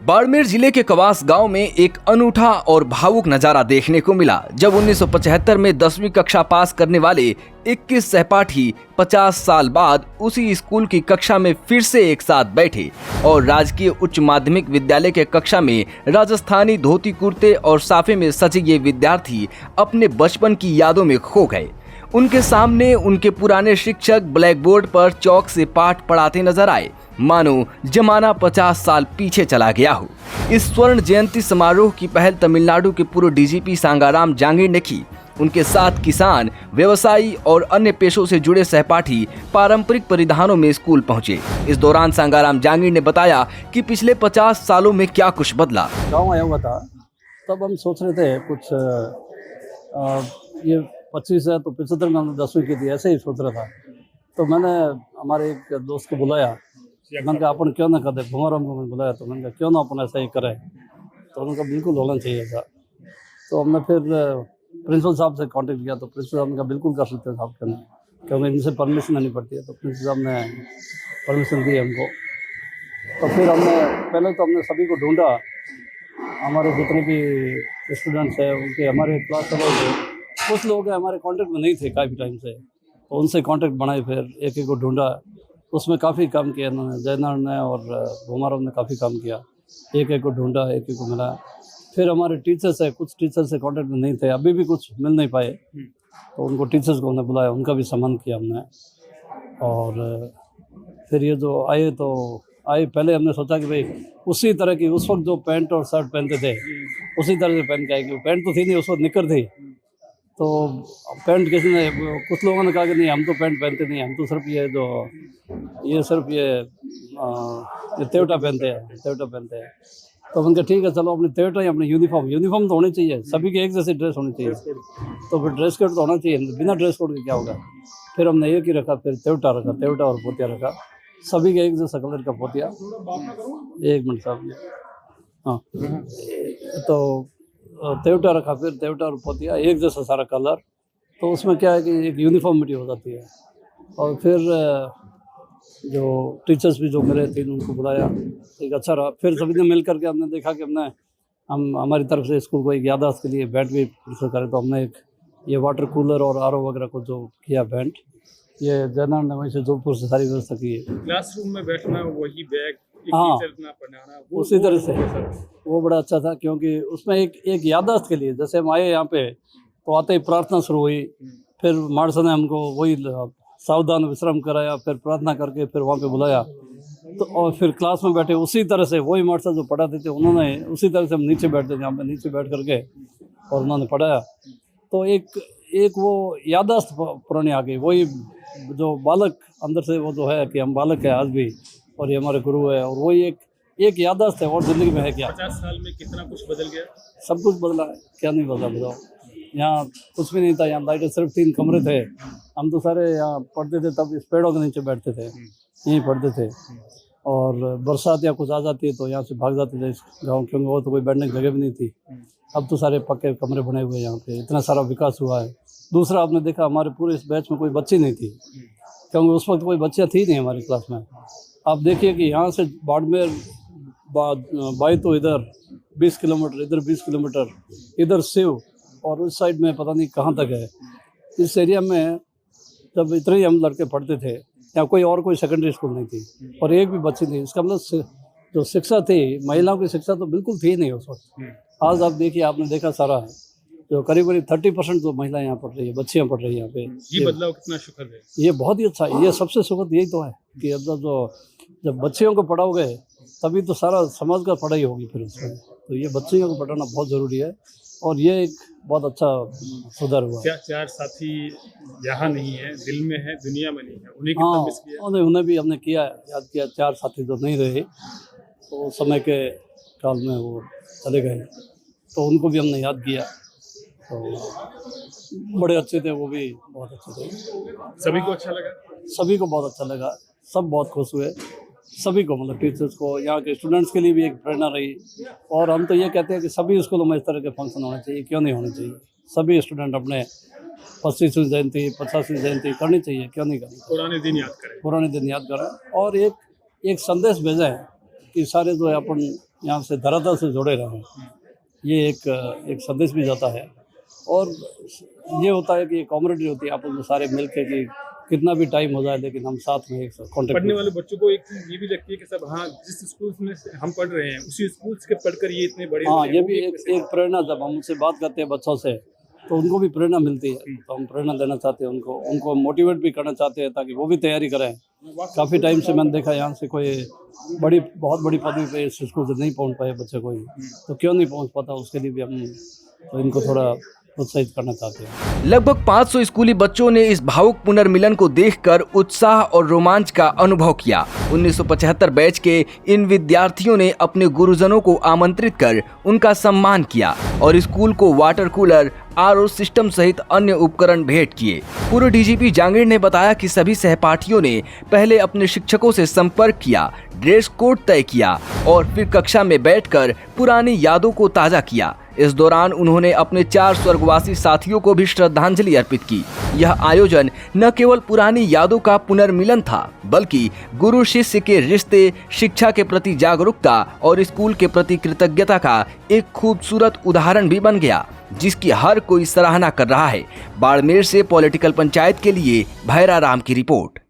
बाड़मेर जिले के कवास गांव में एक अनूठा और भावुक नजारा देखने को मिला जब 1975 में 10वीं कक्षा पास करने वाले 21 सहपाठी 50 साल बाद उसी स्कूल की कक्षा में फिर से एक साथ बैठे और राजकीय उच्च माध्यमिक विद्यालय के कक्षा में राजस्थानी धोती कुर्ते और साफे में सजे ये विद्यार्थी अपने बचपन की यादों में खो गए। उनके सामने उनके पुराने शिक्षक ब्लैक बोर्ड पर चौक से पाठ पढ़ाते नजर आए, मानो जमाना 50 साल पीछे चला गया हो। इस स्वर्ण जयंती समारोह की पहल तमिलनाडु के पूर्व डीजीपी सांगाराम जांगीर ने की। उनके साथ किसान, व्यवसायी और अन्य पेशों से जुड़े सहपाठी पारंपरिक परिधानों में स्कूल पहुंचे। इस दौरान सांगाराम जांगीर ने बताया कि पिछले 50 सालों में क्या कुछ बदला। गाँव आया हुआ था तब हम सोच रहे थे कुछ ये 25 है तो 75 में हमने 10वीं की थी, ऐसे ही सोच रहा था। तो मैंने हमारे एक दोस्त को बुलाया, मैंने कहा अपन क्यों ना कर दे, भुमाराम को मैंने बुलाया तो मैंने कहा क्यों ना अपन ऐसा ही करें। तो उन्होंने कहा बिल्कुल होना चाहिए था। तो हमने फिर प्रिंसिपल साहब से कांटेक्ट किया तो प्रिंसिपल साहब ने कहा बिल्कुल कर सकते हैं साहब करना, क्योंकि इनसे परमिशन लेनी पड़ती है। तो प्रिंसिपल साहब ने परमिशन दी हमको। तो फिर हमने सभी को ढूंढा, हमारे जितने भी स्टूडेंट्स हैं उनके, हमारे क्लास फेलो थे, कुछ लोग हमारे कांटेक्ट में नहीं थे काफ़ी टाइम से, तो उनसे कांटेक्ट बनाए, फिर एक एक को ढूंढा। उसमें काफ़ी काम किया इन्होंने, जयनारायण ने और भूमाराव ने काफ़ी काम किया। एक एक को ढूंढा, एक एक को मिला। फिर हमारे टीचर्स है, कुछ टीचर्स से कांटेक्ट में नहीं थे, अभी भी कुछ मिल नहीं पाए, तो उनको टीचर्स को हमने बुलाया, उनका भी सम्मान किया हमने। और फिर ये जो आए तो आए, पहले हमने सोचा कि भाई उसी तरह की उस वक्त जो पैंट और शर्ट पहनते थे उसी तरह से पहन के आएंगे। पैंट तो थी नहीं उस वक्त, निकर थी। तो पैंट किसी ने, कुछ लोगों ने कहा कि नहीं हम तो पैंट पहनते नहीं, हम तो सिर्फ ये तेवटा पहनते हैं। तो उनका ठीक है चलो अपनी तेवटा ही, अपनी यूनिफॉर्म तो होनी चाहिए, सभी की एक जैसी ड्रेस होनी चाहिए। तो फिर ड्रेस कोड तो होना चाहिए, बिना ड्रेस कोड के क्या होगा। फिर हमने एक ही रखा, फिर तेवटा और पोतिया रखा, सभी के एक जैसा कलर का पोतिया। एक मिनट साहब, हाँ, तो तेवटा रखा, फिर तेवटा और पोतिया एक जैसा सारा कलर। तो उसमें क्या है कि एक यूनिफॉर्मिटी हो जाती है। और फिर जो टीचर्स भी जो मेरे थे उनको बुलाया, एक अच्छा रहा। फिर सभी ने मिल करके हमने देखा कि हम हमारी तरफ से स्कूल को एक याददाश्त के लिए बैट भी प्रेफर करें, तो हमने एक ये वाटर कूलर और आरओ वगैरह को जो किया बैंड, ये जयनारायण ने वहीं से जोधपुर से सारी व्यवस्था की है। क्लासरूम में बैठना, वही बैग, हाँ, पढ़ाना, उसी तरह से वो बड़ा अच्छा था, क्योंकि उसमें एक याददाश्त के लिए, जैसे हम आए यहाँ पे तो आते ही प्रार्थना शुरू हुई, फिर मार्शल ने हमको वही सावधान विश्राम कराया, फिर प्रार्थना करके फिर वहाँ पे बुलाया। तो और फिर क्लास में बैठे उसी तरह से, वही मार्शल जो पढ़ाते थे उन्होंने उसी तरह से हम नीचे बैठते थे, यहाँ पे नीचे बैठ करके और उन्होंने पढ़ाया। तो एक वो याददाश्त पुरानी आ गई, वही जो बालक अंदर से वो जो है कि हम बालक है आज भी और ये हमारे गुरु है, और वही एक याददाश्त है। और ज़िंदगी में है क्या, 50 साल में कितना कुछ बदल गया। सब कुछ बदला है, क्या नहीं बदला बताओ। यहाँ कुछ भी नहीं था, यहाँ लाइटें सिर्फ 3 कमरे थे, हम तो सारे यहाँ पढ़ते थे, तब इस पेड़ों के नीचे बैठते थे, यहीं पढ़ते थे। और बरसात या कुछ आ जाती है तो यहाँ से भाग जाते थे इस गाँव, क्योंकि वो तो कोई बैठने की जगह भी नहीं थी। अब तो सारे पक्के कमरे बने हुए हैं यहाँ पे, इतना सारा विकास हुआ है। दूसरा आपने देखा हमारे पूरे इस बैच में कोई बच्ची नहीं थी, क्योंकि उस वक्त कोई बच्चियाँ थी नहीं हमारी क्लास में। आप देखिए कि यहाँ से बाड़मेर बाई तो इधर 20 किलोमीटर, इधर 20 किलोमीटर, इधर शिव, और उस साइड में पता नहीं कहाँ तक है। इस एरिया में जब इतने ही हम लड़के पढ़ते थे, यहाँ कोई सेकेंडरी स्कूल नहीं थी और एक भी बच्ची नहीं। इसका मतलब जो शिक्षा थी, महिलाओं की शिक्षा तो बिल्कुल थी नहीं उस वक्त। आज आप देखिए, आपने देखा सारा जो करीब 30% जो महिलाएं यहाँ पढ़ रही है, बच्चियाँ पढ़ रही हैं यहाँ पे। ये बदलाव कितना सुखद है, ये बहुत ही अच्छा है। ये सबसे सुखद यही तो है कि अब जब बच्चियों को पढ़ाओगे तभी तो सारा समाज का पढ़ाई होगी फिर उसमें। तो ये बच्चियों को पढ़ाना बहुत ज़रूरी है और ये एक बहुत अच्छा सुधार हुआ। क्या 4 साथी यहाँ नहीं है, दिल में है, दुनिया में नहीं है, उन्हें कितना मिस किया? उन्हें भी हमने किया, याद किया। 4 साथी जो नहीं रहे तो समय के काल में वो चले गए, तो उनको भी हमने याद किया। तो बड़े अच्छे थे, वो भी बहुत अच्छे थे। सभी को अच्छा लगा? सभी को बहुत अच्छा लगा, सब बहुत खुश हुए, सभी को, मतलब टीचर्स को, यहाँ के स्टूडेंट्स के लिए भी एक प्रेरणा रही। और हम तो ये कहते हैं कि सभी स्कूलों में इस तरह के फंक्शन होने चाहिए, क्यों नहीं होने चाहिए। सभी स्टूडेंट अपने 25वीं जयंती, 50वीं जयंती करनी चाहिए, क्यों नहीं करनी। पुराने दिन याद करें और एक संदेश भेजा है कि सारे जो है अपन यहाँ से धरातल से जुड़े रहें, ये एक संदेश भी जाता है। और ये होता है कि ये कम्युनिटी होती है, आपस में सारे मिल के कि कितना भी टाइम हो जाए लेकिन हम साथ में एक कॉन्टेक्ट। पढ़ने वाले बच्चों को एक चीज ये भी लगती है कि सब हाँ जिस स्कूल में से हम पढ़ रहे हैं उसी स्कूल के पढ़कर ये इतने बड़े हाँ, हुए हैं, ये वो भी एक प्रेरणा, जब हम उनसे बात करते हैं बच्चों से तो उनको भी प्रेरणा मिलती है, तो हम प्रेरणा देना चाहते हैं उनको मोटिवेट भी करना चाहते हैं ताकि वो भी तैयारी करें। काफ़ी टाइम से मैंने देखा यहाँ से कोई बहुत बड़ी पदवी पे इस स्कूल से नहीं पहुँच पाए बच्चे कोई, तो क्यों नहीं पहुँच पाता, उसके लिए भी हम तो इनको थोड़ा प्रोत्साहित करना चाहते हैं। लगभग 500 स्कूली बच्चों ने इस भावुक पुनर्मिलन को देखकर उत्साह और रोमांच का अनुभव किया। 1975 बैच के इन विद्यार्थियों ने अपने गुरुजनों को आमंत्रित कर उनका सम्मान किया और स्कूल को वाटर कूलर, आरओ सिस्टम सहित अन्य उपकरण भेंट किए। पूर्व डीजीपी जांगीड़ ने बताया कि सभी सहपाठियों ने पहले अपने शिक्षकों से संपर्क किया, ड्रेस कोड तय किया और फिर कक्षा में बैठकर पुरानी यादों को ताजा किया। इस दौरान उन्होंने अपने 4 स्वर्गवासी साथियों को भी श्रद्धांजलि अर्पित की। यह आयोजन न केवल पुरानी यादों का पुनर्मिलन था, बल्कि गुरु शिष्य के रिश्ते, शिक्षा के प्रति जागरूकता और स्कूल के प्रति कृतज्ञता का एक खूबसूरत उदाहरण भी बन गया, जिसकी हर कोई सराहना कर रहा है। बाड़मेर से पॉलिटिकल पंचायत के लिए भैरा राम की रिपोर्ट।